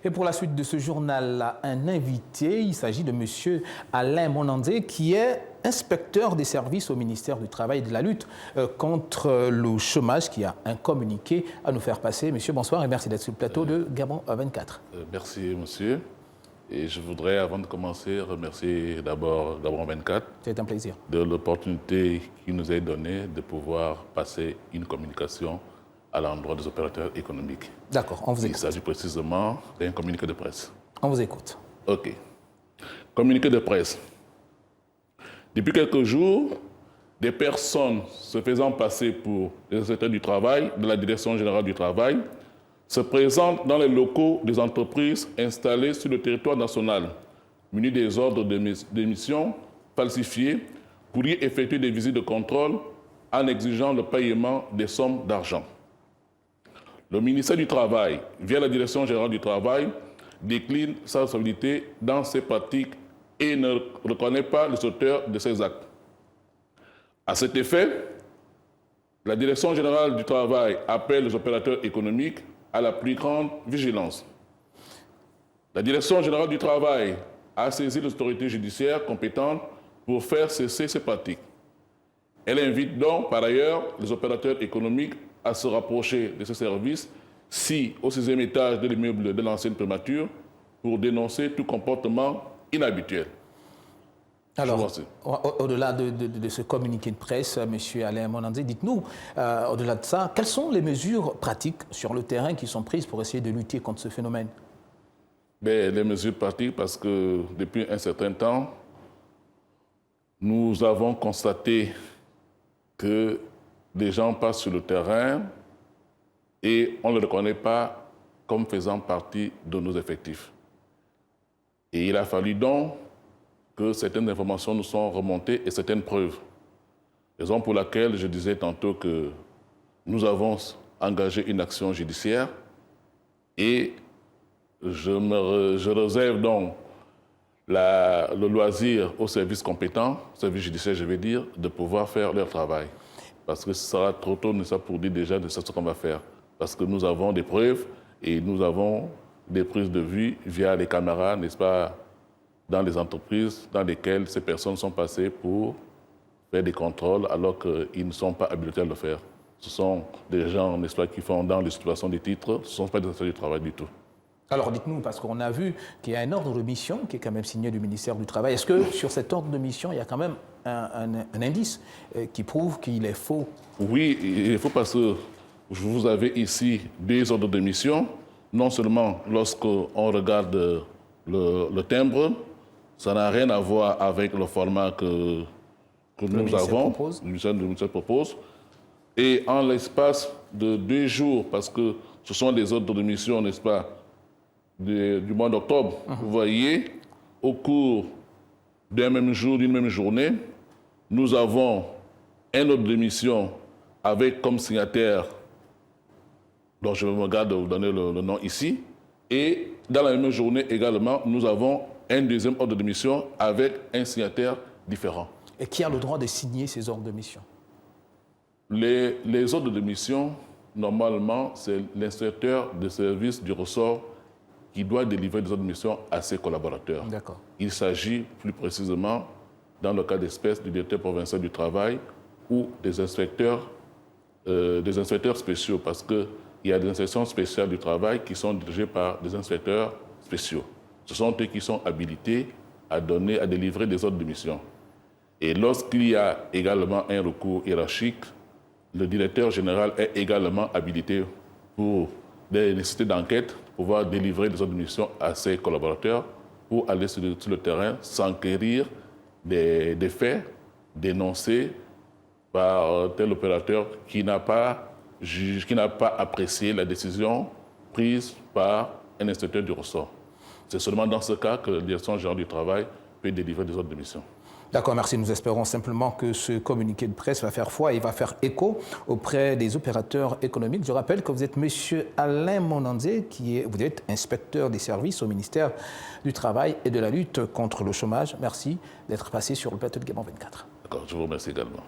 Et pour la suite de ce journal, un invité, il s'agit de M. Alain Monandé, qui est inspecteur des services au ministère du Travail et de la lutte contre le chômage, qui a un communiqué à nous faire passer. Monsieur, bonsoir et merci d'être sur le plateau de Gabon 24. Merci, monsieur. Et je voudrais, avant de commencer, remercier d'abord Gabon 24. C'est un plaisir. De l'opportunité qui nous est donnée de pouvoir passer une communication à l'endroit des opérateurs économiques. D'accord, on vous écoute. Il s'agit précisément d'un communiqué de presse. On vous écoute. OK. Communiqué de presse. Depuis quelques jours, des personnes se faisant passer pour les inspecteurs du travail, de la Direction générale du travail, se présentent dans les locaux des entreprises installées sur le territoire national, munis des ordres d'émission falsifiés pour y effectuer des visites de contrôle en exigeant le paiement des sommes d'argent. Le ministère du Travail, via la Direction générale du travail, décline sa responsabilité dans ces pratiques et ne reconnaît pas les auteurs de ces actes. À cet effet, la Direction générale du travail appelle les opérateurs économiques à la plus grande vigilance. La Direction générale du travail a saisi les autorités judiciaires compétentes pour faire cesser ces pratiques. Elle invite donc, par ailleurs, les opérateurs économiques à se rapprocher de ce service, au 6e étage de l'immeuble de l'ancienne primature, pour dénoncer tout comportement inhabituel. Alors, au-delà de ce communiqué de presse, M. Alain Monandé, dites-nous, au-delà de ça, quelles sont les mesures pratiques sur le terrain qui sont prises pour essayer de lutter contre ce phénomène? Les mesures pratiques, parce que depuis un certain temps, nous avons constaté que des gens passent sur le terrain et on ne le reconnaît pas comme faisant partie de nos effectifs. Et il a fallu donc que certaines informations nous sont remontées et certaines preuves. Raison pour laquelle je disais tantôt que nous avons engagé une action judiciaire et je réserve donc le loisir aux services compétents, services judiciaires je vais dire, de pouvoir faire leur travail. Parce que ce sera trop tôt, n'est-ce pas, pour dire déjà de ce qu'on va faire. Parce que nous avons des preuves et nous avons des prises de vue via les caméras, n'est-ce pas, dans les entreprises dans lesquelles ces personnes sont passées pour faire des contrôles alors qu'ils ne sont pas habilités à le faire. Ce sont des gens, n'est-ce pas, qui font dans l'exploitation des titres, ce ne sont pas des inspecteurs du travail du tout. Alors dites-nous, parce qu'on a vu qu'il y a un ordre de mission qui est quand même signé du ministère du Travail. Est-ce que sur cet ordre de mission, il y a quand même un indice qui prouve qu'il est faux? Oui, il est faux parce que vous avez ici deux ordres de mission. Non seulement lorsqu'on regarde le timbre, ça n'a rien à voir avec le format que nous avons, le ministère propose. Et en l'espace de 2 jours, parce que ce sont des ordres de mission, n'est-ce pas, du mois d'octobre, vous voyez, au cours d'un même jour, d'une même journée, nous avons un ordre de mission avec comme signataire, dont je me garde de vous donner le nom ici, et dans la même journée également, nous avons un deuxième ordre de mission avec un signataire différent. Et qui a le droit de signer ces ordres de mission? Les ordres de mission, normalement, c'est l'inspecteur de service du ressort qui doit délivrer des ordres de mission à ses collaborateurs. D'accord. Il s'agit plus précisément, dans le cas d'espèce, du directeur provincial du travail ou des inspecteurs spéciaux, parce qu'il y a des inspections spéciales du travail qui sont dirigées par des inspecteurs spéciaux. Ce sont eux qui sont habilités à délivrer des ordres de mission. Et lorsqu'il y a également un recours hiérarchique, le directeur général est également habilité pour des nécessités d'enquête, pouvoir délivrer des ordres de mission à ses collaborateurs pour aller sur le terrain, s'enquérir des faits dénoncés par tel opérateur qui n'a pas apprécié la décision prise par un inspecteur du ressort. C'est seulement dans ce cas que la Direction générale du travail peut délivrer des ordres de mission. D'accord, merci. Nous espérons simplement que ce communiqué de presse va faire foi et va faire écho auprès des opérateurs économiques. Je rappelle que vous êtes M. Alain Monandé, vous êtes inspecteur des services au ministère du Travail et de la lutte contre le chômage. Merci d'être passé sur le plateau de Gabon 24. D'accord, je vous remercie également.